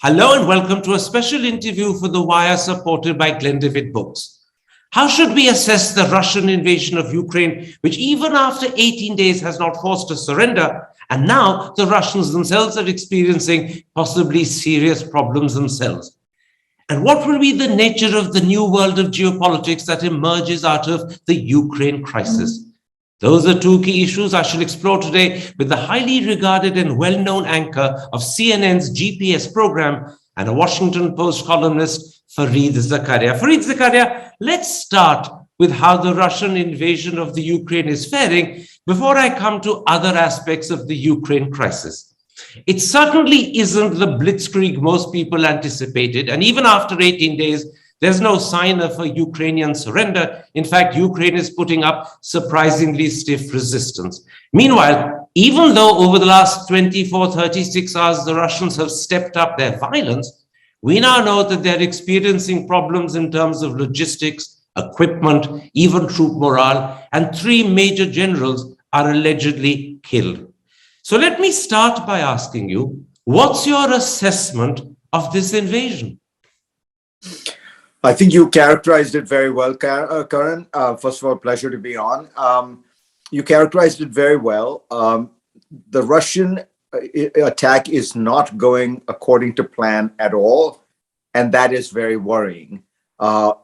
Hello and welcome to a special interview for The Wire supported by Glendivid Books. How should we assess the Russian invasion of Ukraine, which even after 18 days has not forced a surrender, and now the Russians themselves are experiencing possibly serious problems themselves? And what will be the nature of the new world of geopolitics that emerges out of the Ukraine crisis? Those are two key issues I shall explore today with the highly regarded and well-known anchor of CNN's GPS program and a Washington Post columnist, Fareed Zakaria. Fareed Zakaria, let's start with how the Russian invasion of the Ukraine is faring before I come to other aspects of the Ukraine crisis. It certainly isn't the blitzkrieg most people anticipated, and even after 18 days, there's no sign of a Ukrainian surrender. In fact, Ukraine is putting up surprisingly stiff resistance. Meanwhile, even though over the last 24, 36 hours, the Russians have stepped up their violence, we now know that they're experiencing problems in terms of logistics, equipment, even troop morale, and 3 major generals are allegedly killed. So let me start by asking you, what's your assessment of this invasion? I think you characterized it very well, Karan. First of all, pleasure to be on. You characterized it very well. The Russian attack is not going according to plan at all, and that is very worrying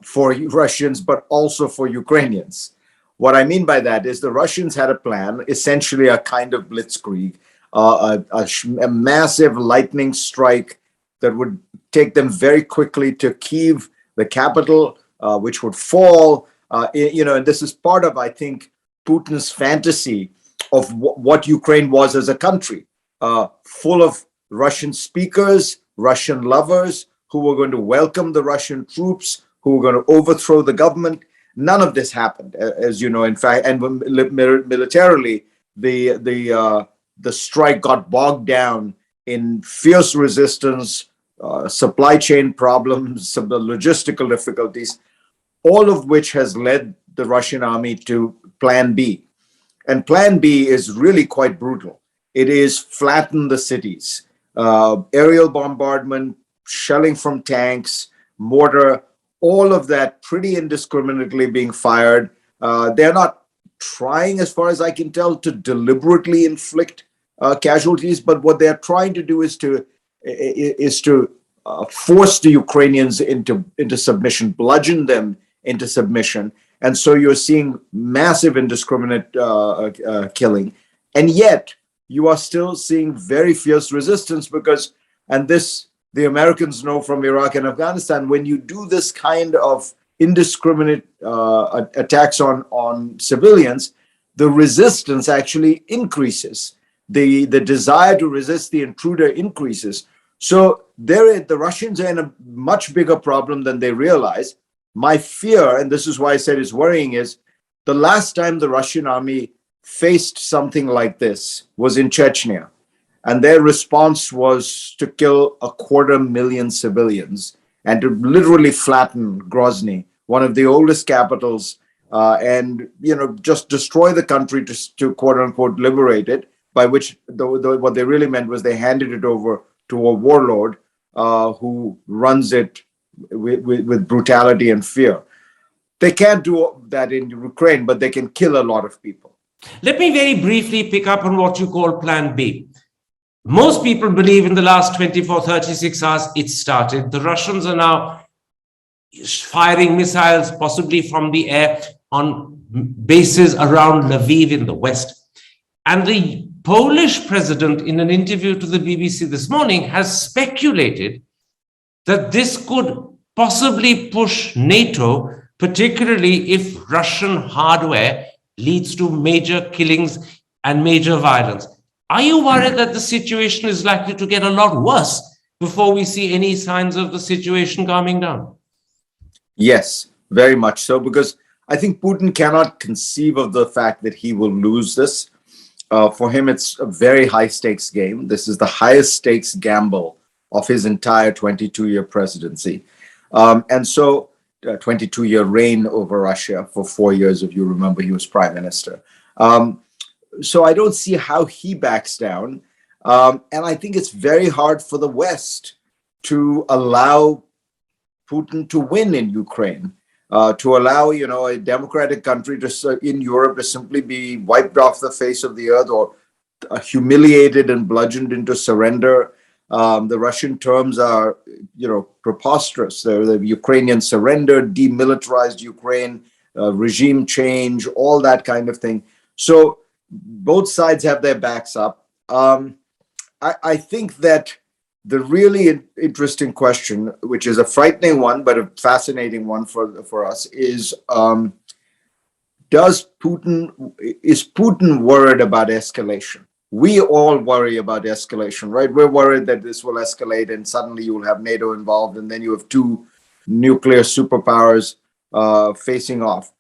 for Russians, but also for Ukrainians. What I mean by that is the Russians had a plan, essentially a kind of blitzkrieg, a massive lightning strike that would take them very quickly to Kyiv, the capital, which would fall. And this is part of, I think, Putin's fantasy of what Ukraine was as a country, full of Russian speakers, Russian lovers who were going to welcome the Russian troops, who were going to overthrow the government. None of this happened, as you know. In fact, and militarily, the strike got bogged down in fierce resistance, supply chain problems, some of the logistical difficulties, all of which has led the Russian army to Plan B. And Plan B is really quite brutal. It is flatten the cities, aerial bombardment, shelling from tanks, mortar, all of that pretty indiscriminately being fired. They're not trying, as far as I can tell, to deliberately inflict casualties, but what they're trying to do is to force the Ukrainians into submission, bludgeon them into submission. And so you're seeing massive indiscriminate killing. And yet you are still seeing very fierce resistance because, and this the Americans know from Iraq and Afghanistan, when you do this kind of indiscriminate attacks on civilians, the resistance actually increases. The desire to resist the intruder increases. So the Russians are in a much bigger problem than they realize. My fear, and this is why I said it's worrying, is the last time the Russian army faced something like this was in Chechnya. And their response was to kill 250,000 civilians and to literally flatten Grozny, one of the oldest capitals, and just destroy the country to quote unquote liberate it, by which what they really meant was they handed it over to a warlord who runs it with brutality and fear. They can't do that in Ukraine, but they can kill a lot of people. Let me very briefly pick up on what you call Plan B. Most people believe in the last 24, 36 hours it started. The Russians are now firing missiles, possibly from the air, on bases around Lviv in the west. And the Polish president, in an interview to the BBC this morning, has speculated that this could possibly push NATO, particularly if Russian hardware leads to major killings and major violence. Are you worried that the situation is likely to get a lot worse before we see any signs of the situation calming down? Yes, very much so, because I think Putin cannot conceive of the fact that he will lose this. For him, it's a very high stakes game. This is the highest stakes gamble of his entire 22-year presidency. And so 22-year reign over Russia for 4 years, if you remember, he was prime minister. So I don't see how he backs down. And I think it's very hard for the West to allow Putin to win in Ukraine, to allow, a democratic country in Europe to simply be wiped off the face of the earth or humiliated and bludgeoned into surrender. The Russian terms are, preposterous. The Ukrainian surrender, demilitarized Ukraine, regime change, all that kind of thing. So both sides have their backs up. I think that the really interesting question, which is a frightening one, but a fascinating one for us, is is Putin worried about escalation? We all worry about escalation, right? We're worried that this will escalate and suddenly you will have NATO involved and then you have two nuclear superpowers facing off.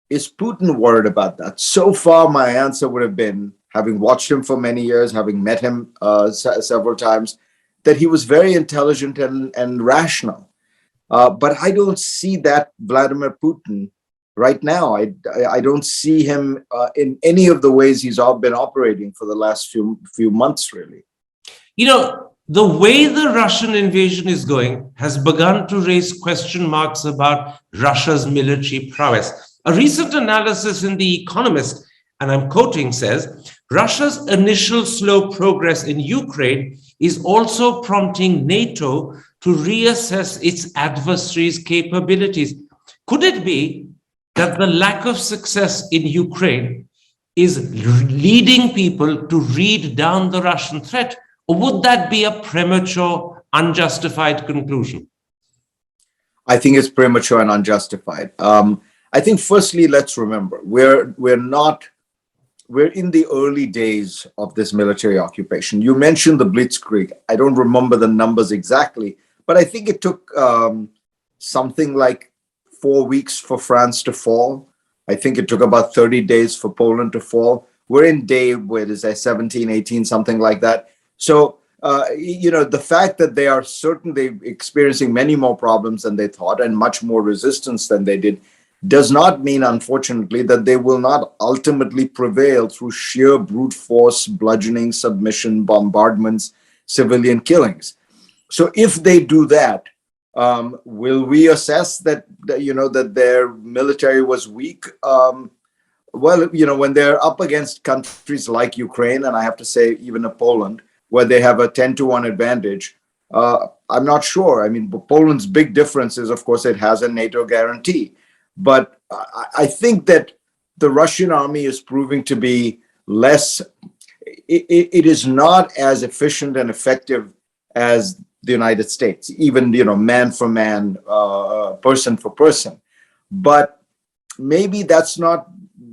Is Putin worried about that? So far, my answer would have been, having watched him for many years, having met him several times, that he was very intelligent and rational. But I don't see that Vladimir Putin right now. I don't see him in any of the ways he's been operating for the last few months, really. The way the Russian invasion is going has begun to raise question marks about Russia's military prowess. A recent analysis in The Economist, and I'm quoting, says, Russia's initial slow progress in Ukraine is also prompting NATO to reassess its adversaries' capabilities. Could it be that the lack of success in Ukraine is leading people to read down the Russian threat? Or would that be a premature, unjustified conclusion? I think it's premature and unjustified. I think, firstly, let's remember, we're in the early days of this military occupation. You mentioned the Blitzkrieg. I don't remember the numbers exactly, but I think it took something like 4 weeks for France to fall. I think it took about 30 days for Poland to fall. We're in day, 17, 18, something like that. So, the fact that they are certainly experiencing many more problems than they thought and much more resistance than they did does not mean, unfortunately, that they will not ultimately prevail through sheer brute force, bludgeoning, submission, bombardments, civilian killings. So if they do that, will we assess that their military was weak? Well, when they're up against countries like Ukraine, and I have to say even Poland, where they have a 10-1 advantage, I'm not sure. I mean, Poland's big difference is, of course, it has a NATO guarantee. But I think that the Russian army is proving to be less, it is not as efficient and effective as the United States, even, man for man, person for person. But maybe that's not,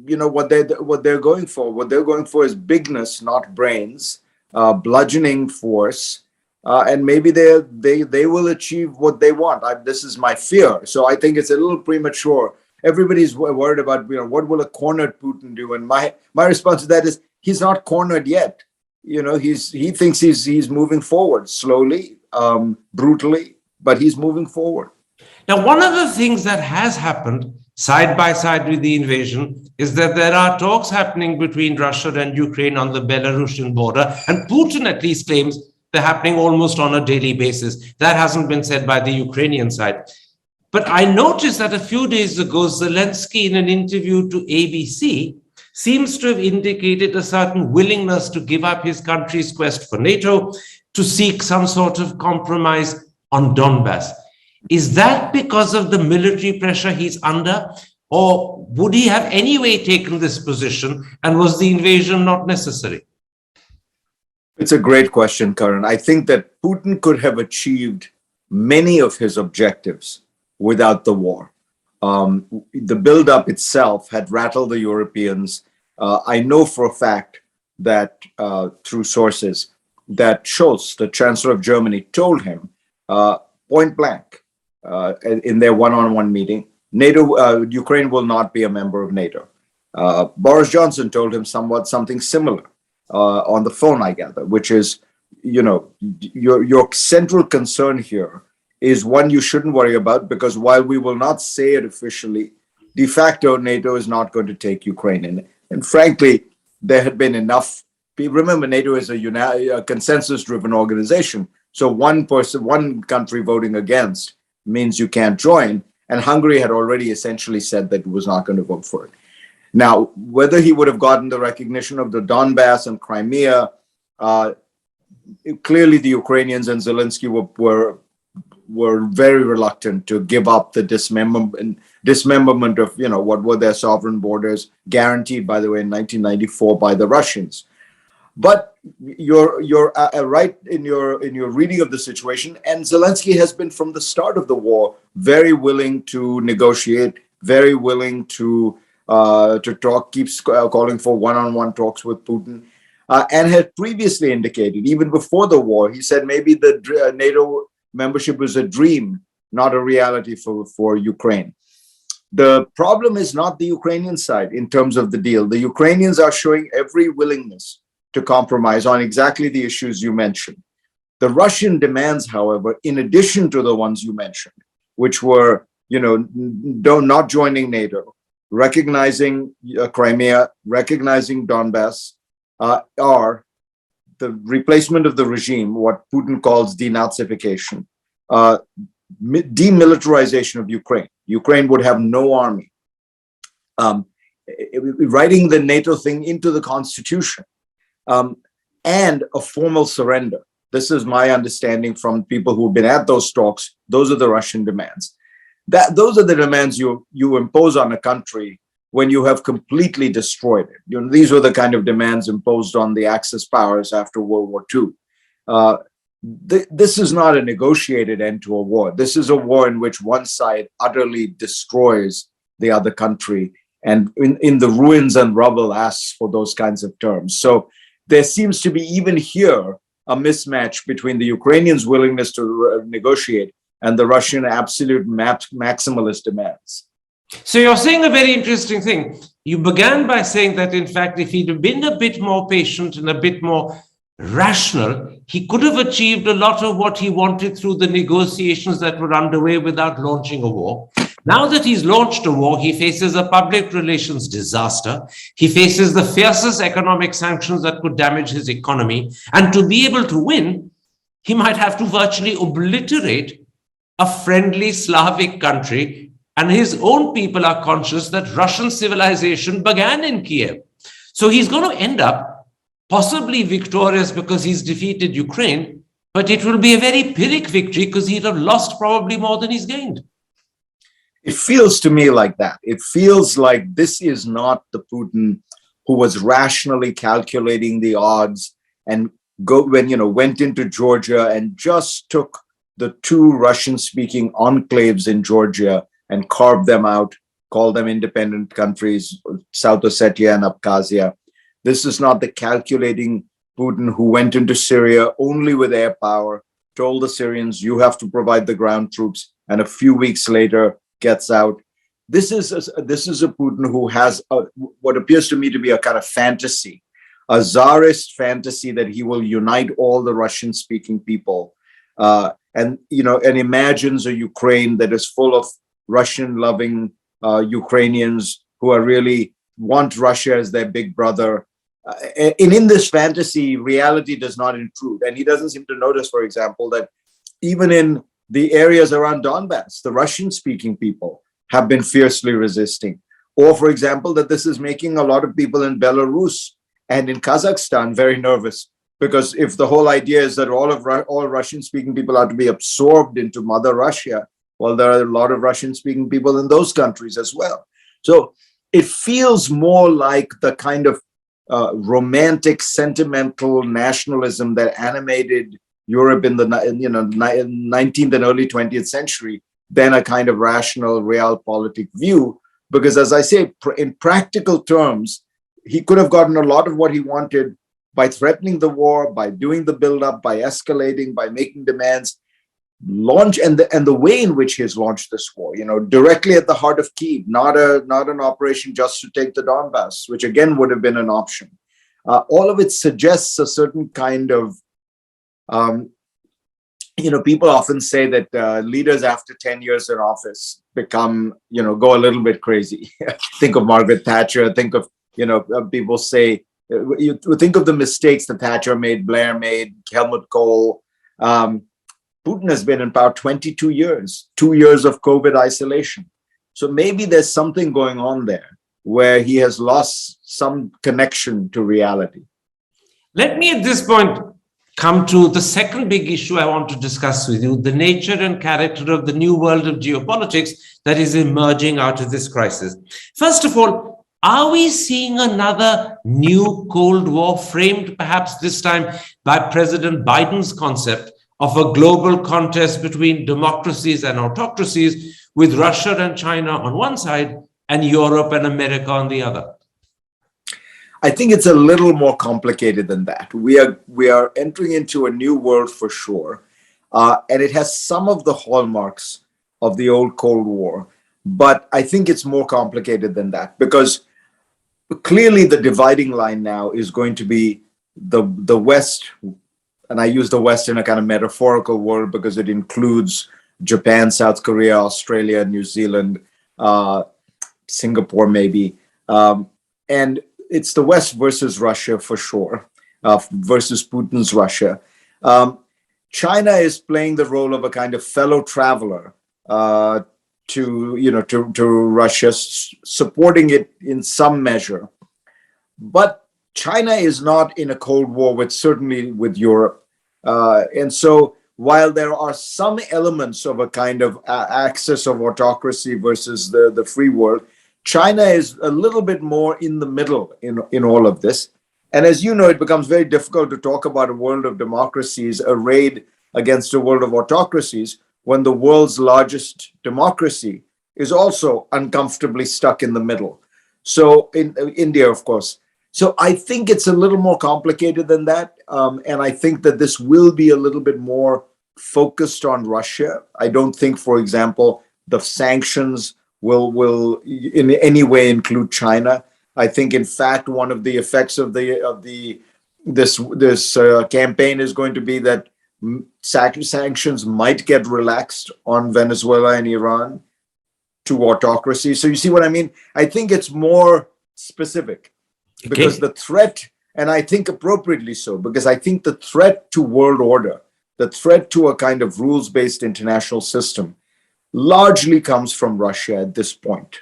what they're going for. What they're going for is bigness, not brains, bludgeoning force. And maybe they will achieve what they want. This is my fear. So I think it's a little premature. Everybody's worried about, what will a cornered Putin do? And my response to that is, he's not cornered yet. He thinks he's moving forward slowly, brutally, but he's moving forward. Now, one of the things that has happened side by side with the invasion is that there are talks happening between Russia and Ukraine on the Belarusian border, and Putin at least claims they're happening almost on a daily basis. That hasn't been said by the Ukrainian side. But I noticed that a few days ago, Zelensky, in an interview to ABC, seems to have indicated a certain willingness to give up his country's quest for NATO to seek some sort of compromise on Donbass. Is that because of the military pressure he's under? Or would he have anyway taken this position, and was the invasion not necessary? It's a great question, Karan. I think that Putin could have achieved many of his objectives without the war. The buildup itself had rattled the Europeans. I know for a fact that through sources that Scholz, the Chancellor of Germany, told him point blank in their one-on-one meeting, Ukraine will not be a member of NATO. Boris Johnson told him something similar. On the phone, I gather, which is, your central concern here is one you shouldn't worry about, because while we will not say it officially, de facto, NATO is not going to take Ukraine in. And frankly, there had been enough. Remember, NATO is a consensus-driven organization. So one country voting against means you can't join. And Hungary had already essentially said that it was not going to vote for it. Now, whether he would have gotten the recognition of the Donbass and Crimea, clearly the Ukrainians and Zelensky were very reluctant to give up the dismemberment of, what were their sovereign borders, guaranteed, by the way, in 1994 by the Russians. But you're right in your reading of the situation, and Zelensky has been from the start of the war very willing to negotiate, very willing to talk, keeps calling for one-on-one talks with Putin, and had previously indicated, even before the war, he said maybe the NATO membership was a dream, not a reality for Ukraine. The problem is not the Ukrainian side in terms of the deal. The Ukrainians are showing every willingness to compromise on exactly the issues you mentioned. The Russian demands, however, in addition to the ones you mentioned, which were, not joining NATO, recognizing Crimea, recognizing Donbass, are the replacement of the regime, what Putin calls denazification, demilitarization of Ukraine. Ukraine would have no army. Writing the NATO thing into the constitution, and a formal surrender. This is my understanding from people who've been at those talks. Those are the Russian demands. Those are the demands you impose on a country when you have completely destroyed it. These were the kind of demands imposed on the Axis powers after World War II. This is not a negotiated end to a war. This is a war in which one side utterly destroys the other country, and in the ruins and rubble asks for those kinds of terms. So there seems to be, even here, a mismatch between the Ukrainians' willingness to negotiate and the Russian absolute maximalist demands. So you're saying a very interesting thing. You began by saying that, in fact, if he'd been a bit more patient and a bit more rational, he could have achieved a lot of what he wanted through the negotiations that were underway without launching a war. Now that he's launched a war, he faces a public relations disaster. He faces the fiercest economic sanctions that could damage his economy. And to be able to win, he might have to virtually obliterate a friendly Slavic country. And his own people are conscious that Russian civilization began in Kiev. So he's going to end up possibly victorious because he's defeated Ukraine, but it will be a very Pyrrhic victory because he'd have lost probably more than he's gained. It feels to me like that. It feels like this is not the Putin who was rationally calculating the odds and went into Georgia and just took the two Russian-speaking enclaves in Georgia and carved them out, called them independent countries, South Ossetia and Abkhazia. This is not the calculating Putin who went into Syria only with air power, told the Syrians, you have to provide the ground troops, and a few weeks later gets out. This is a Putin who has what appears to me to be a kind of fantasy, a czarist fantasy that he will unite all the Russian-speaking people, and imagines a Ukraine that is full of Russian-loving Ukrainians who are really want Russia as their big brother. In this fantasy, reality does not intrude. And he doesn't seem to notice, for example, that even in the areas around Donbass, the Russian-speaking people have been fiercely resisting. Or, for example, that this is making a lot of people in Belarus and in Kazakhstan very nervous. Because if the whole idea is that all Russian-speaking people are to be absorbed into Mother Russia, well, there are a lot of Russian-speaking people in those countries as well. So it feels more like the kind of romantic, sentimental nationalism that animated Europe in the 19th and early 20th century than a kind of rational, realpolitik view. Because, as I say, in practical terms, he could have gotten a lot of what he wanted by threatening the war, by doing the buildup, by escalating, by making demands. And the way in which he has launched this war, directly at the heart of Kyiv, not an operation just to take the Donbass, which again would have been an option. All of it suggests a certain kind of, people often say that leaders after 10 years in office become, go a little bit crazy. Think of Margaret Thatcher. Think of, people say, you think of the mistakes that Thatcher made, Blair made, Helmut Kohl. Putin has been in power 22 years, 2 years of COVID isolation. So maybe there's something going on there where he has lost some connection to reality. Let me at this point come to the second big issue I want to discuss with you, the nature and character of the new world of geopolitics that is emerging out of this crisis. First of all, are we seeing another new Cold War framed perhaps this time by President Biden's concept of a global contest between democracies and autocracies, with Russia and China on one side and Europe and America on the other? I think it's a little more complicated than that. We are entering into a new world for sure, and it has some of the hallmarks of the old Cold War. But I think it's more complicated than that, because clearly the dividing line now is going to be the West, and I use the West in a kind of metaphorical word because it includes Japan, South Korea, Australia, New Zealand, Singapore maybe, and it's the West versus Russia for sure, versus Putin's Russia. China is playing the role of a kind of fellow traveler to Russia, supporting it in some measure. But China is not in a Cold War certainly with Europe. And so while there are some elements of a kind of axis of autocracy versus the free world, China is a little bit more in the middle in all of this. And as you know, it becomes very difficult to talk about a world of democracies arrayed against a world of autocracies when the world's largest democracy is also uncomfortably stuck in the middle. So in India, of course. So I think it's a little more complicated than that. And I think that this will be a little bit more focused on Russia. I don't think, for example, the sanctions will in any way include China. I think, in fact, one of the effects of this campaign is going to be that sanctions might get relaxed on Venezuela and Iran to autocracy. So you see what I mean? I think it's more specific because the threat, and I think appropriately so, because I think the threat to world order, the threat to a kind of rules-based international system, largely comes from Russia at this point.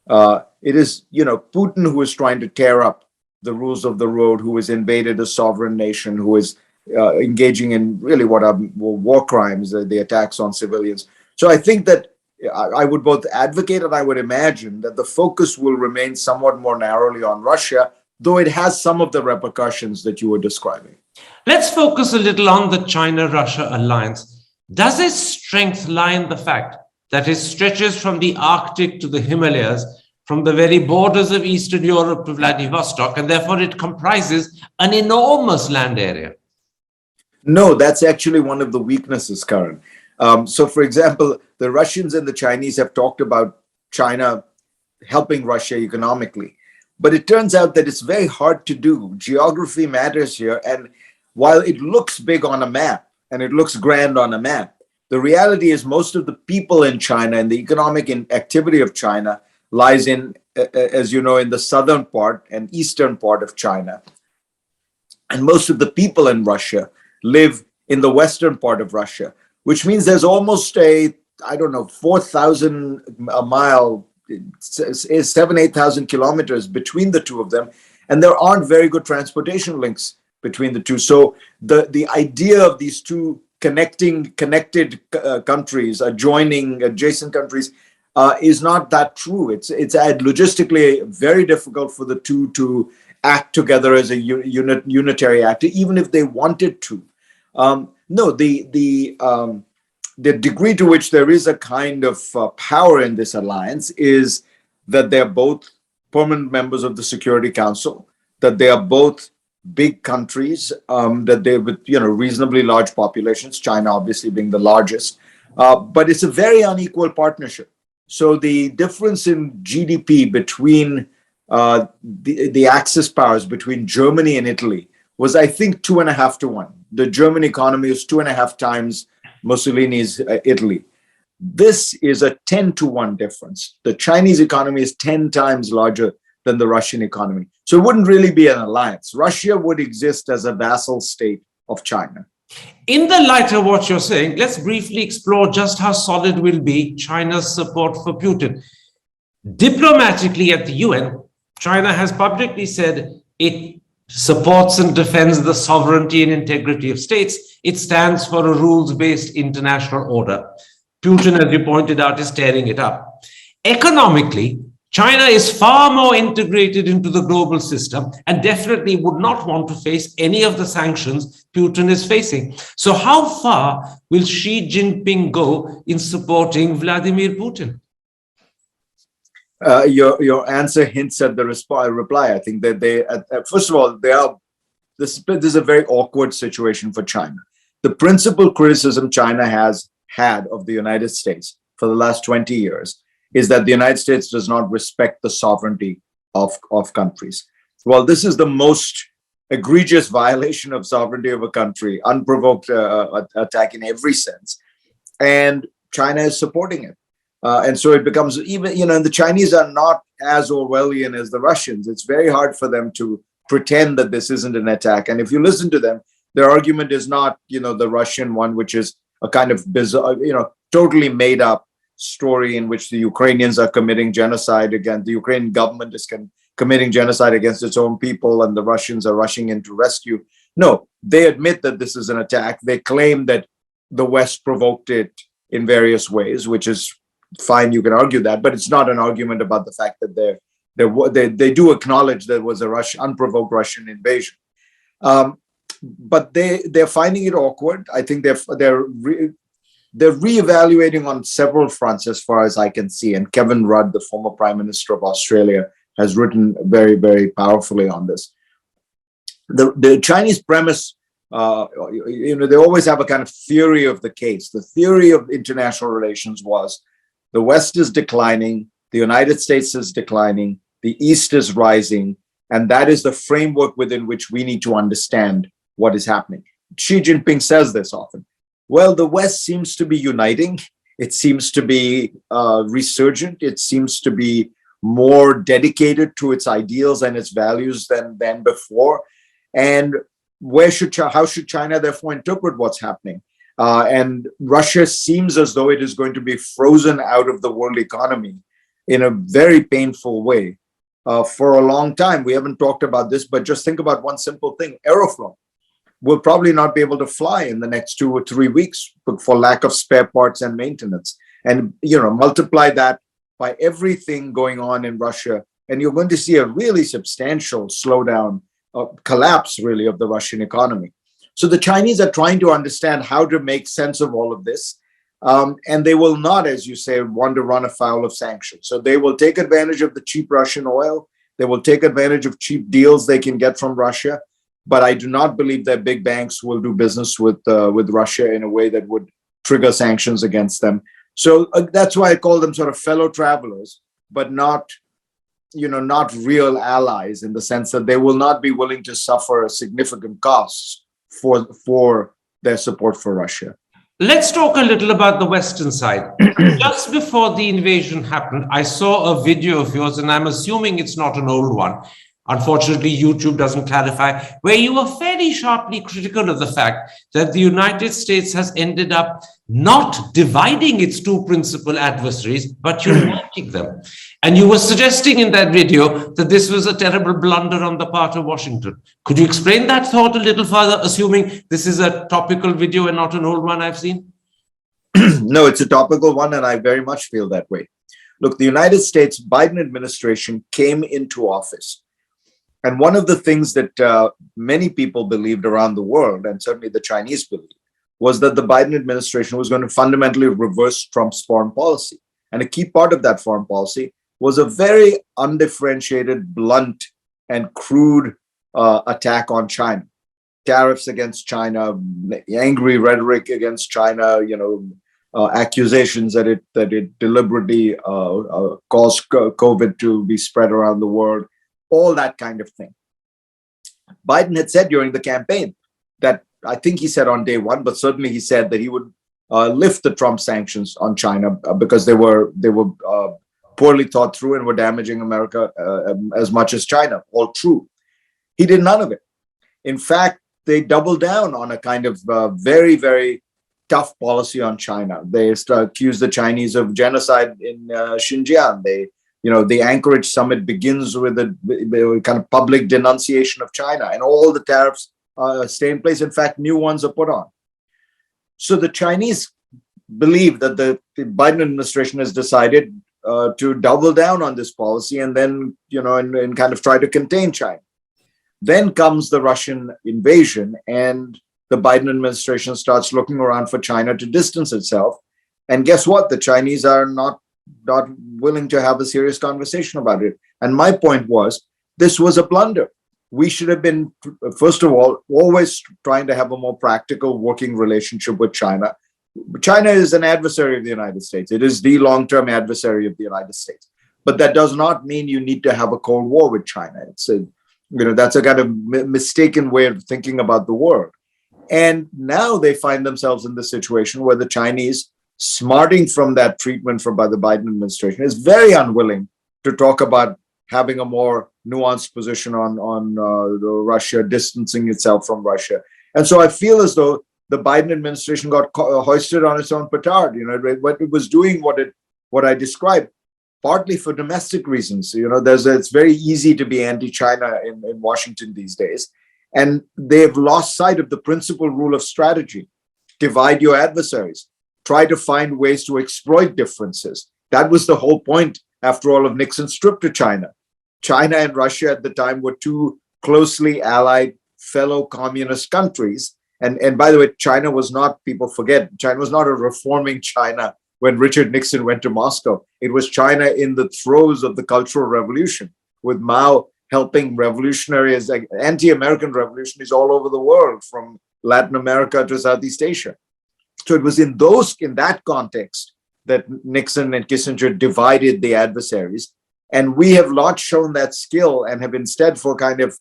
It is, Putin who is trying to tear up the rules of the road, who has invaded a sovereign nation, who is engaging in really what are war crimes, the attacks on civilians. So I think that I would both advocate and I would imagine that the focus will remain somewhat more narrowly on Russia, though it has some of the repercussions that you were describing. Let's focus a little on the China-Russia alliance. Does its strength lie in the fact that it stretches from the Arctic to the Himalayas, from the very borders of Eastern Europe to Vladivostok, and therefore it comprises an enormous land area? No, that's actually one of the weaknesses, Karan. So, for example, the Russians and the Chinese have talked about China helping Russia economically. But it turns out that it's very hard to do. Geography matters here. And while it looks big on a map and it looks grand on a map, the reality is most of the people in China and the economic activity of China lies in, as you know, in the southern part and eastern part of China. And most of the people in Russia live in the western part of Russia, which means there's almost 4,000 a mile, 8,000 kilometers between the two of them. And there aren't very good transportation links between the two. So the idea of these two connected countries, adjacent countries, is not that true. It's logistically very difficult for the two to act together as a unitary actor, even if they wanted to. No, the degree to which there is a kind of power in this alliance is that they're both permanent members of the Security Council, that they are both big countries, that they with reasonably large populations, China obviously being the largest, but it's a very unequal partnership. So the difference in GDP between the Axis powers, between Germany and Italy, was I think 2.5 to 1. The German economy is 2.5 times Mussolini's Italy. This is a 10 to 1 difference. The Chinese economy is 10 times larger than the Russian economy. So it wouldn't really be an alliance. Russia would exist as a vassal state of China. In the light of what you're saying, let's briefly explore just how solid will be China's support for Putin. Diplomatically at the UN, China has publicly said it supports and defends the sovereignty and integrity of states. It stands for a rules-based international order. Putin, as you pointed out, is tearing it up. Economically, China is far more integrated into the global system and definitely would not want to face any of the sanctions Putin is facing. So how far will Xi Jinping go in supporting Vladimir Putin? Your answer hints at the reply. I think that first of all, this is a very awkward situation for China. The principal criticism China has had of the United States for the last 20 years is that the United States does not respect the sovereignty of countries. Well, this is the most egregious violation of sovereignty of a country, unprovoked attack in every sense. And China is supporting it. And so it becomes even, the Chinese are not as Orwellian as the Russians. It's very hard for them to pretend that this isn't an attack. And if you listen to them, their argument is not, the Russian one, which is a kind of bizarre, totally made up story in which the Ukrainians are committing genocide against the Ukrainian government is committing genocide against its own people, and the Russians are rushing in to rescue. No, they admit that this is an attack. They claim that the West provoked it in various ways, which is fine. You can argue that, but it's not an argument about the fact that they do acknowledge there was a unprovoked Russian invasion. But they're finding it awkward. I think they're reevaluating on several fronts, as far as I can see. And Kevin Rudd, the former Prime Minister of Australia, has written very, very powerfully on this. The Chinese premise, they always have a kind of theory of the case. The theory of international relations was the West is declining, the United States is declining, the East is rising, and that is the framework within which we need to understand what is happening. Xi Jinping says this often. Well, the West seems to be uniting. It seems to be resurgent. It seems to be more dedicated to its ideals and its values than before. And how should China therefore interpret what's happening? And Russia seems as though it is going to be frozen out of the world economy in a very painful way for a long time. We haven't talked about this, but just think about one simple thing. Aeroflot will probably not be able to fly in the next 2 or 3 weeks for lack of spare parts and maintenance. And, multiply that by everything going on in Russia, and you're going to see a really substantial slowdown, collapse really of the Russian economy. So the Chinese are trying to understand how to make sense of all of this. And they will not, as you say, want to run afoul of sanctions. So they will take advantage of the cheap Russian oil. They will take advantage of cheap deals they can get from Russia. But I do not believe that big banks will do business with Russia in a way that would trigger sanctions against them. So that's why I call them sort of fellow travelers, but not real allies, in the sense that they will not be willing to suffer significant costs for their support for Russia. Let's talk a little about the Western side. Just before the invasion happened, I saw a video of yours, and I'm assuming it's not an old one. Unfortunately, YouTube doesn't clarify, where you were fairly sharply critical of the fact that the United States has ended up not dividing its two principal adversaries, but uniting them. And you were suggesting in that video that this was a terrible blunder on the part of Washington. Could you explain that thought a little further, assuming this is a topical video and not an old one I've seen? No, it's a topical one, and I very much feel that way. Look, the United States Biden administration came into office. And one of the things that many people believed around the world, and certainly the Chinese believed, was that the Biden administration was going to fundamentally reverse Trump's foreign policy. And a key part of that foreign policy was a very undifferentiated, blunt, and crude attack on China. Tariffs against China, angry rhetoric against China, accusations that it deliberately caused COVID to be spread around the world. All that kind of thing. Biden had said during the campaign that, I think he said on day one, but certainly he said that he would lift the Trump sanctions on China because they were poorly thought through and were damaging America as much as China. All true. He did none of it. In fact, they double down on a kind of very, very tough policy on China. They accuse the Chinese of genocide in Xinjiang. The Anchorage summit begins with a kind of public denunciation of China, and all the tariffs stay in place. In fact, new ones are put on. So the Chinese believe that the Biden administration has decided to double down on this policy and then, and kind of try to contain China. Then comes the Russian invasion, and the Biden administration starts looking around for China to distance itself. And guess what? The Chinese are not willing to have a serious conversation about it. And my point was, this was a blunder. We should have been, first of all, always trying to have a more practical working relationship with China. China is an adversary of the United States. It is the long-term adversary of the United States. But that does not mean you need to have a Cold War with China. That's a kind of mistaken way of thinking about the world. And now they find themselves in the situation where the Chinese, smarting from that treatment by the Biden administration, is very unwilling to talk about having a more nuanced position on Russia, distancing itself from Russia. And so I feel as though the Biden administration got hoisted on its own petard. It was doing what I described, partly for domestic reasons. It's very easy to be anti-China in Washington these days. And they've lost sight of the principal rule of strategy. Divide your adversaries. Try to find ways to exploit differences. That was the whole point, after all, of Nixon's trip to China. China and Russia at the time were two closely allied fellow communist countries. And by the way, China was not, people forget, China was not a reforming China when Richard Nixon went to Moscow. It was China in the throes of the Cultural Revolution, with Mao helping revolutionaries, like anti-American revolutionaries all over the world, from Latin America to Southeast Asia. So it was in that context that Nixon and Kissinger divided the adversaries. And we have not shown that skill, and have instead, for kind of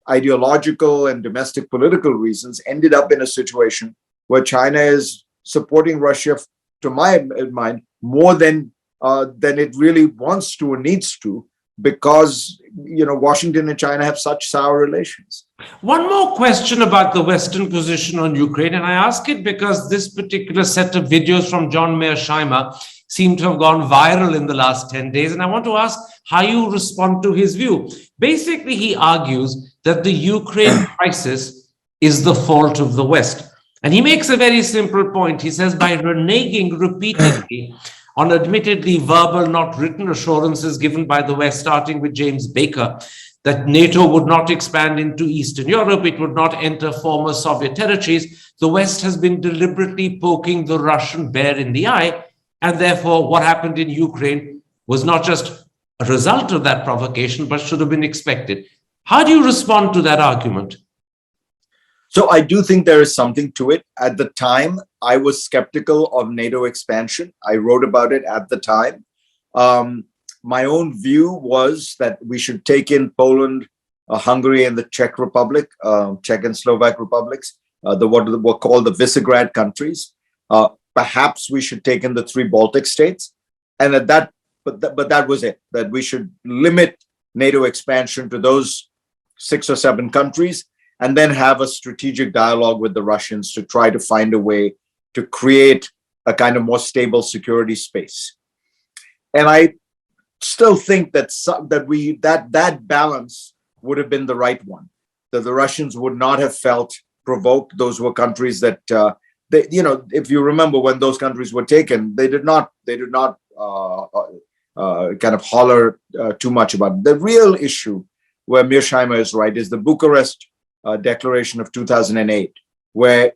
ideological and domestic political reasons, ended up in a situation where China is supporting Russia, to my mind, more than it really wants to or needs to, because Washington and China have such sour relations. One more question about the Western position on Ukraine, and I ask it because this particular set of videos from John Mearsheimer seem to have gone viral in the last 10 days, and I want to ask how you respond to his view. Basically, he argues that the Ukraine crisis is the fault of the West. And he makes a very simple point. He says, by reneging repeatedly on admittedly verbal, not written assurances given by the West, starting with James Baker, that NATO would not expand into Eastern Europe, it would not enter former Soviet territories, the West has been deliberately poking the Russian bear in the eye. And therefore, what happened in Ukraine was not just a result of that provocation, but should have been expected. How do you respond to that argument? So I do think there is something to it. At the time, I was skeptical of NATO expansion. I wrote about it at the time. My own view was that we should take in Poland, Hungary, and the Czech Republic, Czech and Slovak republics, what were called the Visegrad countries. Perhaps we should take in the 3 Baltic states, and but that was it. That we should limit NATO expansion to those 6 or 7 countries, and then have a strategic dialogue with the Russians to try to find a way to create a kind of more stable security space. And I still think that balance would have been the right one. That the Russians would not have felt provoked. Those were countries that if you remember, when those countries were taken, they did not kind of holler too much about it. The real issue, where Mearsheimer is right, is the Bucharest Declaration of 2008, where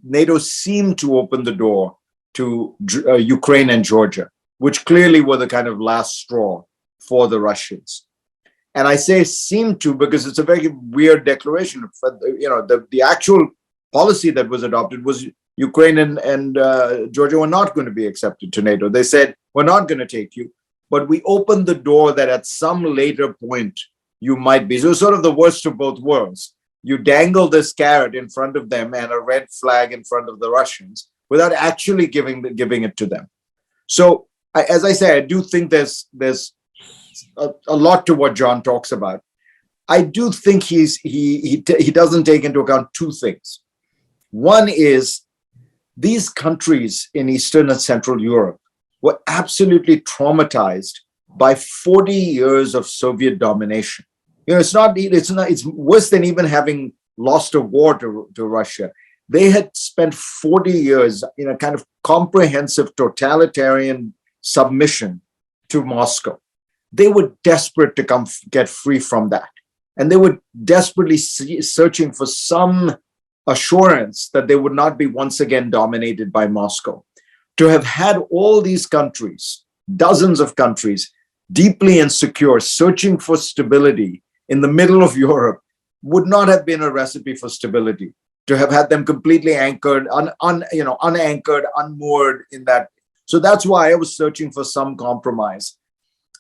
NATO seemed to open the door to Ukraine and Georgia, which clearly were the kind of last straw for the Russians. And I say seemed to because it's a very weird declaration. The actual policy that was adopted was Ukraine and Georgia were not going to be accepted to NATO. They said, we're not going to take you, but we opened the door that at some later point you might be. So sort of the worst of both worlds. You dangle this carrot in front of them and a red flag in front of the Russians without actually giving it to them. So, as I say, I do think there's a lot to what John talks about. I do think he doesn't take into account two things. One is these countries in Eastern and Central Europe were absolutely traumatized by 40 years of Soviet domination. It's worse than even having lost a war to Russia. They had spent 40 years in a kind of comprehensive totalitarian submission to Moscow. They were desperate to get free from that. And they were desperately searching for some assurance that they would not be once again dominated by Moscow. To have had all these countries, dozens of countries, deeply insecure, searching for stability in the middle of Europe would not have been a recipe for stability. To have had them completely anchored, unanchored, unmoored in that. So that's why I was searching for some compromise.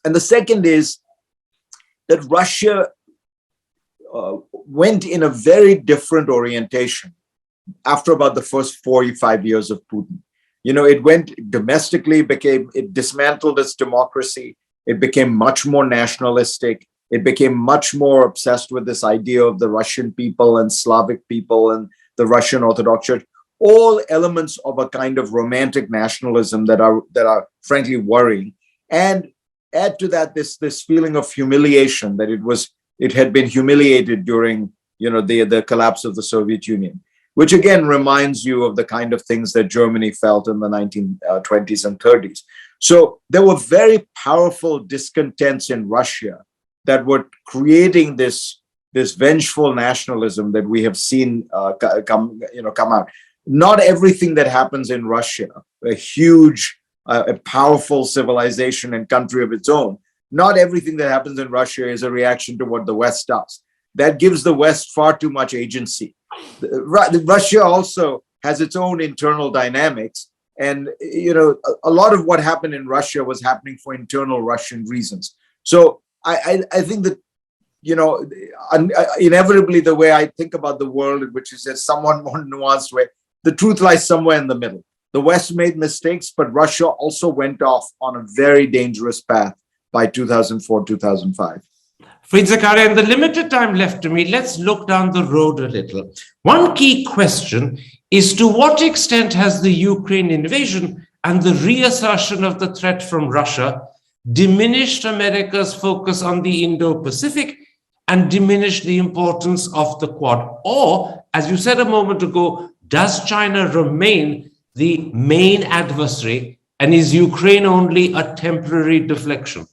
And the second is that Russia went in a very different orientation after about the first 45 years of Putin. It went domestically, it dismantled its democracy. It became much more nationalistic. It became much more obsessed with this idea of the Russian people and Slavic people and the Russian Orthodox Church, all elements of a kind of romantic nationalism that are frankly worrying. And add to that this feeling of humiliation that it had been humiliated during the collapse of the Soviet Union, which again reminds you of the kind of things that Germany felt in the 1920s and 30s. So there were very powerful discontents in Russia that were creating this vengeful nationalism that we have seen come out. Not everything that happens in Russia, a huge, a powerful civilization and country of its own, not everything that happens in Russia is a reaction to what the West does. That gives the West far too much agency. Russia also has its own internal dynamics. And, a lot of what happened in Russia was happening for internal Russian reasons. So I think that, inevitably the way I think about the world, which is a somewhat more nuanced way, the truth lies somewhere in the middle. The West made mistakes, but Russia also went off on a very dangerous path by 2004, 2005. Fried Zakaria, in the limited time left to me, let's look down the road a little. One key question is, to what extent has the Ukraine invasion and the reassertion of the threat from Russia diminished America's focus on the Indo-Pacific and diminished the importance of the Quad? Or, as you said a moment ago, does China remain the main adversary, and is Ukraine only a temporary deflection?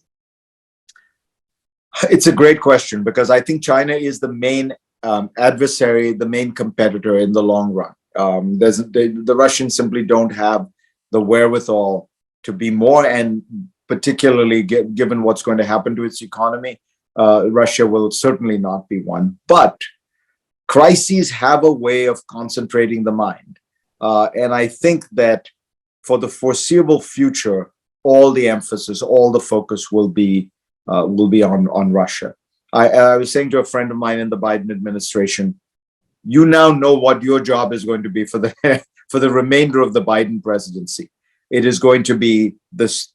It's a great question, because I think China is the main adversary, the main competitor in the long run. The Russians simply don't have the wherewithal to be more, and particularly given what's going to happen to its economy, Russia will certainly not be one. But crises have a way of concentrating the mind. And I think that for the foreseeable future, all the emphasis, all the focus will be on Russia. I was saying to a friend of mine in the Biden administration, you now know what your job is going to be for the remainder of the Biden presidency. It is going to be this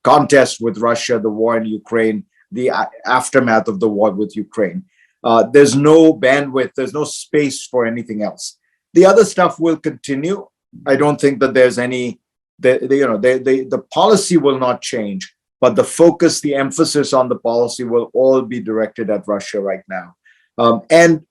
contest with Russia, the war in Ukraine, the aftermath of the war with Ukraine. There's no bandwidth, there's no space for anything else. The other stuff will continue. I don't think that there's any, the policy will not change, but the focus, the emphasis on the policy will all be directed at Russia right now. And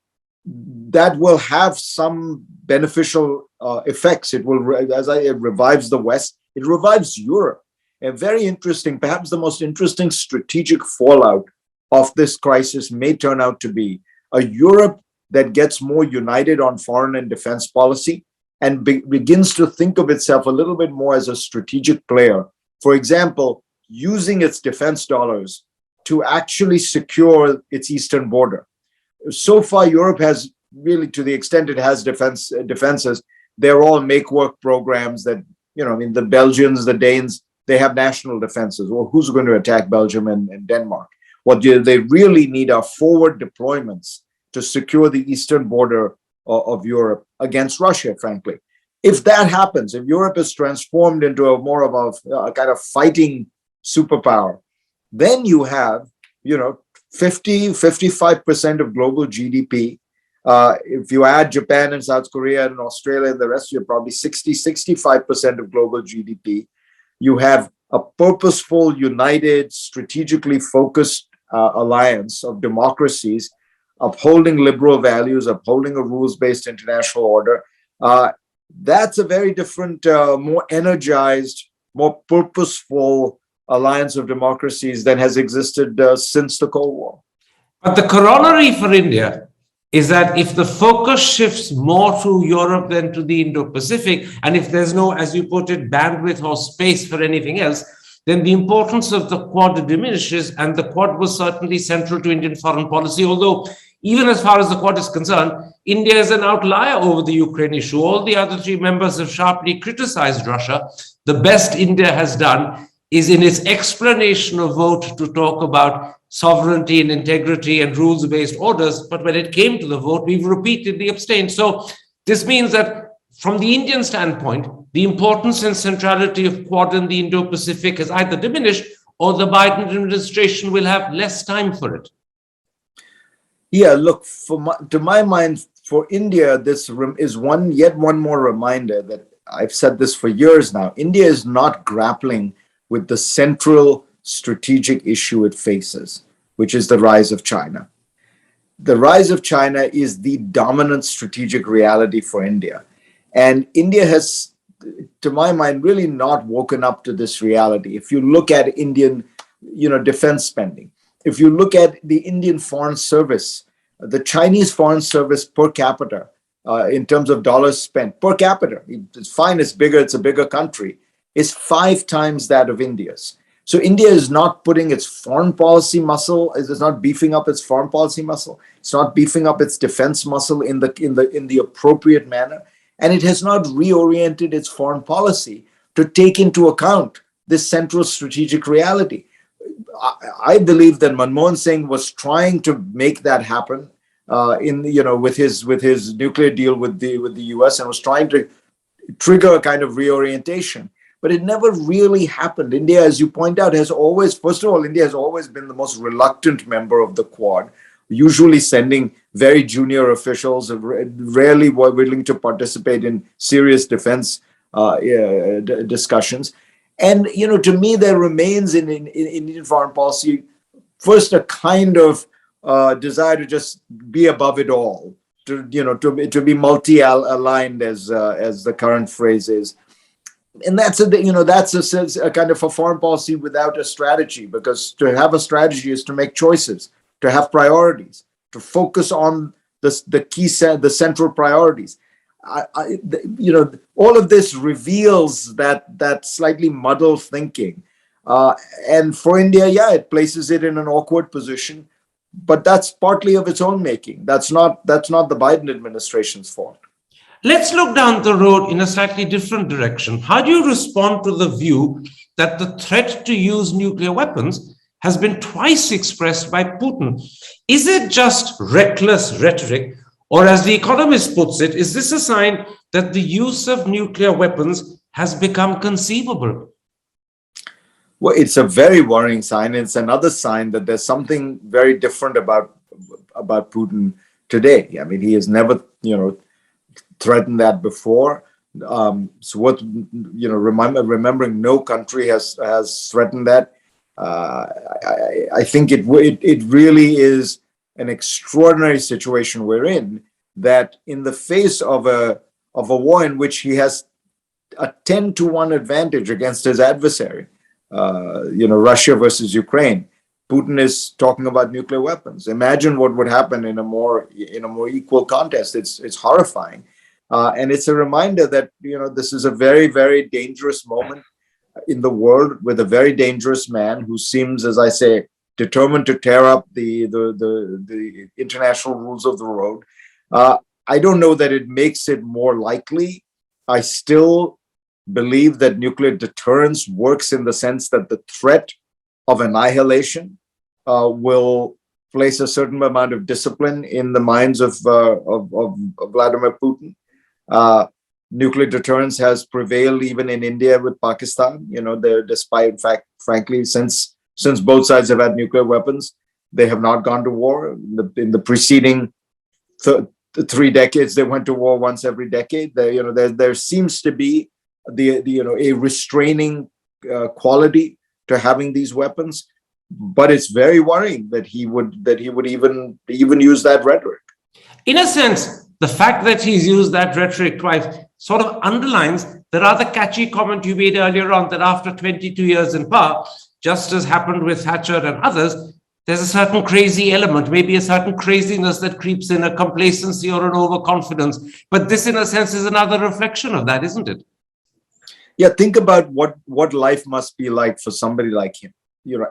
that will have some beneficial effects. It will, it revives the West, it revives Europe. A very interesting, perhaps the most interesting strategic fallout of this crisis may turn out to be a Europe that gets more united on foreign and defense policy and begins to think of itself a little bit more as a strategic player. For example, using its defense dollars to actually secure its eastern border. So far, Europe has really, to the extent it has defenses, they're all make-work programs that, the Belgians, the Danes, they have national defenses. Well, who's going to attack Belgium and Denmark? What they really need are forward deployments to secure the eastern border of Europe against Russia, frankly. If that happens, if Europe is transformed into a more of a kind of fighting superpower, then you have, 55% of global GDP. If you add Japan and South Korea and Australia and the rest, you're probably 65% of global GDP. You have a purposeful, united, strategically focused alliance of democracies upholding liberal values, upholding a rules-based international order. That's a very different, more energized, more purposeful alliance of democracies that has existed since the Cold War. But the corollary for India is that if the focus shifts more to Europe than to the Indo-Pacific, and if there's no, as you put it, bandwidth or space for anything else, then the importance of the Quad diminishes, and the Quad was certainly central to Indian foreign policy, although even as far as the Quad is concerned, India is an outlier over the Ukraine issue. All the other three members have sharply criticized Russia. The best India has done is in its explanation of vote to talk about sovereignty and integrity and rules-based orders. But when it came to the vote, we've repeatedly abstained. So this means that from the Indian standpoint, the importance and centrality of Quad in the Indo-Pacific has either diminished or the Biden administration will have less time for it. Yeah, look, to my mind, for India, this is yet one more reminder that I've said this for years now. India is not grappling with the central strategic issue it faces, which is the rise of China. The rise of China is the dominant strategic reality for India. And India has, to my mind, really not woken up to this reality. If you look at Indian, defense spending, if you look at the Indian Foreign Service, the Chinese Foreign Service per capita, in terms of dollars spent per capita, it's fine, it's bigger, it's a bigger country, is 5 times that of India's. So India is not putting its foreign policy muscle, it's not beefing up its foreign policy muscle, it's not beefing up its defense muscle in the appropriate manner, and it has not reoriented its foreign policy to take into account this central strategic reality. I believe that Manmohan Singh was trying to make that happen with his nuclear deal with the US, and was trying to trigger a kind of reorientation. But it never really happened. India, as you point out, India has always been the most reluctant member of the Quad, usually sending very junior officials, rarely were willing to participate in serious defense discussions. And, to me, there remains in Indian foreign policy, first, a kind of desire to just be above it all, to be multi-aligned, as the current phrase is. And that's a kind of a foreign policy without a strategy, because to have a strategy is to make choices, to have priorities, to focus on the central priorities. All of this reveals that slightly muddled thinking, and for India, it places it in an awkward position, but that's partly of its own making. That's not the Biden administration's fault. Let's look down the road in a slightly different direction. How do you respond to the view that the threat to use nuclear weapons has been twice expressed by Putin? Is it just reckless rhetoric, or as The Economist puts it, is this a sign that the use of nuclear weapons has become conceivable? Well, it's a very worrying sign. It's another sign that there's something very different about Putin today. I mean, he has never, threatened that before. So what, remembering no country has threatened that. I think it really is an extraordinary situation we're in, that in the face of a war in which he has a 10-to-1 advantage against his adversary, Russia versus Ukraine, Putin is talking about nuclear weapons. Imagine what would happen in a more equal contest. It's horrifying. And it's a reminder that, this is a very, very dangerous moment in the world, with a very dangerous man who seems, as I say, determined to tear up the international rules of the road. I don't know that it makes it more likely. I still believe that nuclear deterrence works in the sense that the threat of annihilation will place a certain amount of discipline in the minds of Vladimir Putin. Nuclear deterrence has prevailed even in India with Pakistan. Despite, in fact, frankly, since both sides have had nuclear weapons, They have not gone to war. In the preceding 3 decades, they went to war once every decade. There seems to be a restraining quality to having these weapons, but it's very worrying that he would even use that rhetoric. In a sense, the fact that he's used that rhetoric twice sort of underlines the rather catchy comment you made earlier on, that after 22 years in power, just as happened with Thatcher and others, there's a certain crazy element, maybe a certain craziness that creeps in, a complacency or an overconfidence. But this, in a sense, is another reflection of that, isn't it? Yeah, think about what life must be like for somebody like him.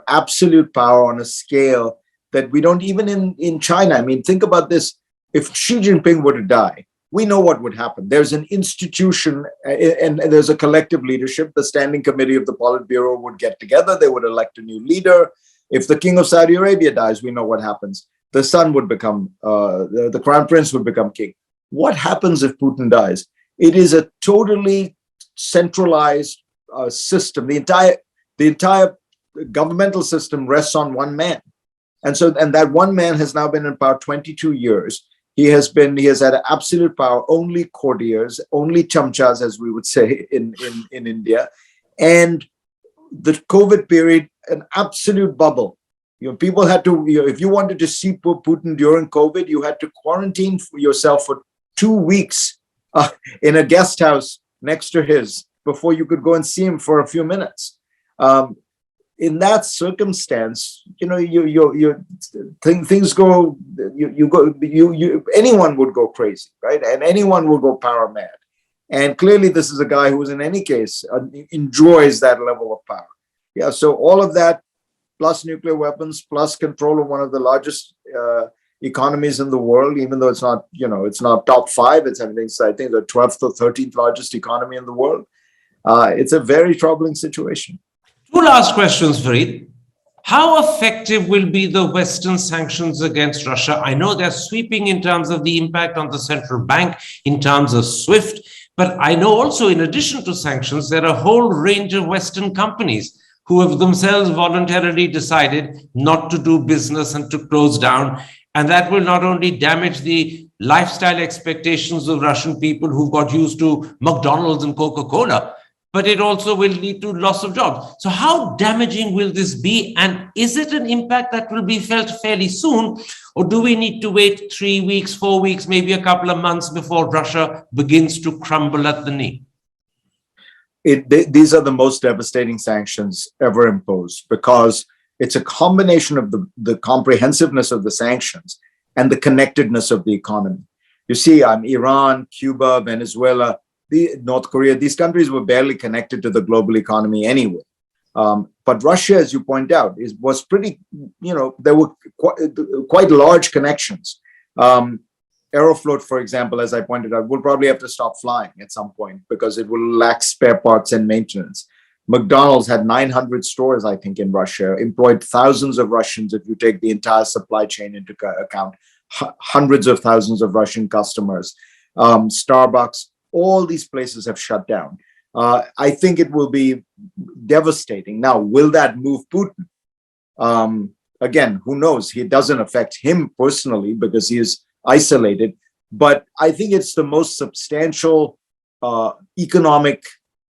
Absolute power on a scale that we don't even in China. I mean, think about this. If Xi Jinping were to die, we know what would happen. There's an institution and there's a collective leadership. The standing committee of the Politburo would get together. They would elect a new leader. If the king of Saudi Arabia dies, we know what happens. The son would become, the crown prince would become king. What happens if Putin dies? It is a totally centralized system. The entire governmental system rests on one man. And that one man has now been in power 22 years. He has had absolute power, only courtiers, only chamchas, as we would say in India. And the COVID period, an absolute bubble. People had to, if you wanted to see Putin during COVID, you had to quarantine yourself for 2 weeks in a guest house next to his before you could go and see him for a few minutes. In that circumstance, things go. Anyone would go crazy, right? And anyone will go power mad. And clearly, this is a guy who, in any case, enjoys that level of power. Yeah. So all of that, plus nuclear weapons, plus control of one of the largest economies in the world, even though it's not, it's not top 5. It's, I think the 12th or 13th largest economy in the world. It's a very troubling situation. 2 last questions, Fareed. How effective will be the Western sanctions against Russia? I know they're sweeping in terms of the impact on the central bank, in terms of SWIFT, but I know also, in addition to sanctions, there are a whole range of Western companies who have themselves voluntarily decided not to do business and to close down. And that will not only damage the lifestyle expectations of Russian people who've got used to McDonald's and Coca-Cola, but it also will lead to loss of jobs. So how damaging will this be? And is it an impact that will be felt fairly soon? Or do we need to wait 3 weeks, 4 weeks, maybe a couple of months before Russia begins to crumble at the knee? These are the most devastating sanctions ever imposed, because it's a combination of the comprehensiveness of the sanctions and the connectedness of the economy. You see, Iran, Cuba, Venezuela, North Korea, these countries were barely connected to the global economy anyway. But Russia, as you point out, was pretty, there were quite large connections. Aeroflot, for example, as I pointed out, will probably have to stop flying at some point because it will lack spare parts and maintenance. McDonald's had 900 stores, I think, in Russia, employed thousands of Russians if you take the entire supply chain into account, hundreds of thousands of Russian customers. Starbucks, all these places have shut down. I think it will be devastating. Now, will that move Putin? Again, who knows? It doesn't affect him personally because he is isolated. But I think it's the most substantial economic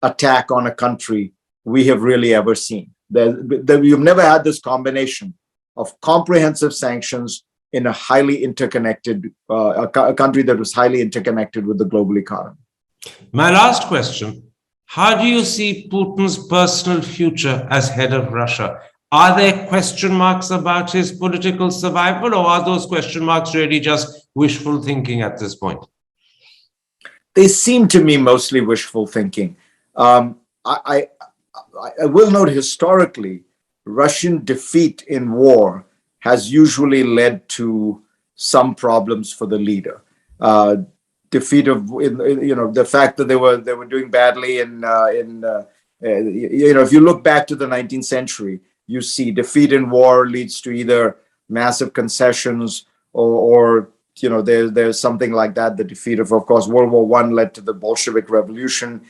attack on a country we have really ever seen. We've never had this combination of comprehensive sanctions in a highly interconnected, a country that was highly interconnected with the global economy. My last question, how do you see Putin's personal future as head of Russia? Are there question marks about his political survival, or are those question marks really just wishful thinking at this point? They seem to me mostly wishful thinking. I will note historically, Russian defeat in war has usually led to some problems for the leader. Defeat of, the fact that they were doing badly if you look back to the 19th century, you see defeat in war leads to either massive concessions or there's something like that. The defeat of course, World War I led to the Bolshevik Revolution.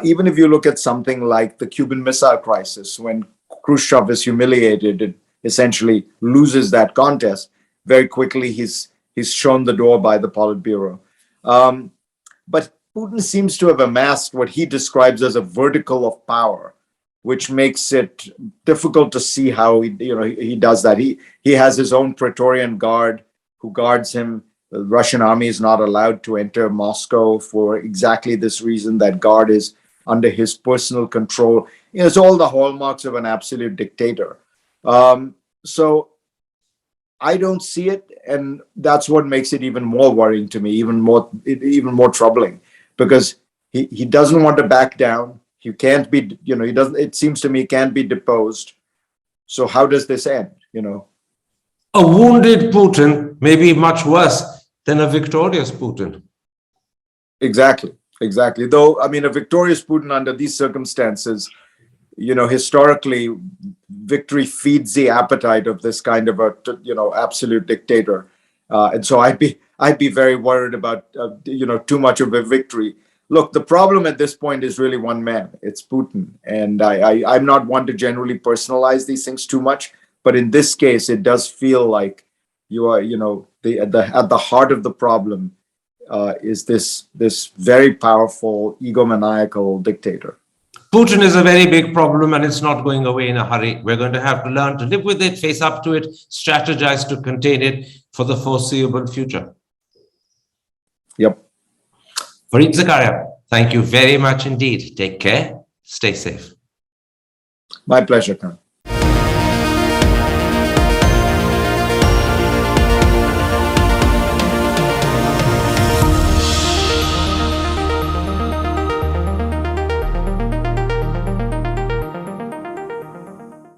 Even if you look at something like the Cuban Missile Crisis, when Khrushchev is humiliated essentially loses that contest, very quickly he's shown the door by the Politburo. But Putin seems to have amassed what he describes as a vertical of power, which makes it difficult to see how he does that. He has his own Praetorian guard who guards him. The Russian army is not allowed to enter Moscow for exactly this reason. That guard is under his personal control. It's all the hallmarks of an absolute dictator. So I don't see it, and that's what makes it even more worrying to me, even more troubling, because he doesn't want to back down. He can't be, he doesn't. It seems to me he can't be deposed. So how does this end? A wounded Putin may be much worse than a victorious Putin. Exactly. Though, I mean, a victorious Putin under these circumstances, historically, victory feeds the appetite of this kind of a, absolute dictator. And so I'd be very worried about, too much of a victory. Look, the problem at this point is really one man. It's Putin. And I'm not one to generally personalize these things too much. But in this case, it does feel like you are, at the heart of the problem is this very powerful, egomaniacal dictator. Putin is a very big problem, and it's not going away in a hurry. We're going to have to learn to live with it, face up to it, strategize to contain it for the foreseeable future. Yep. Fareed Zakaria, thank you very much indeed. Take care. Stay safe. My pleasure, Karan.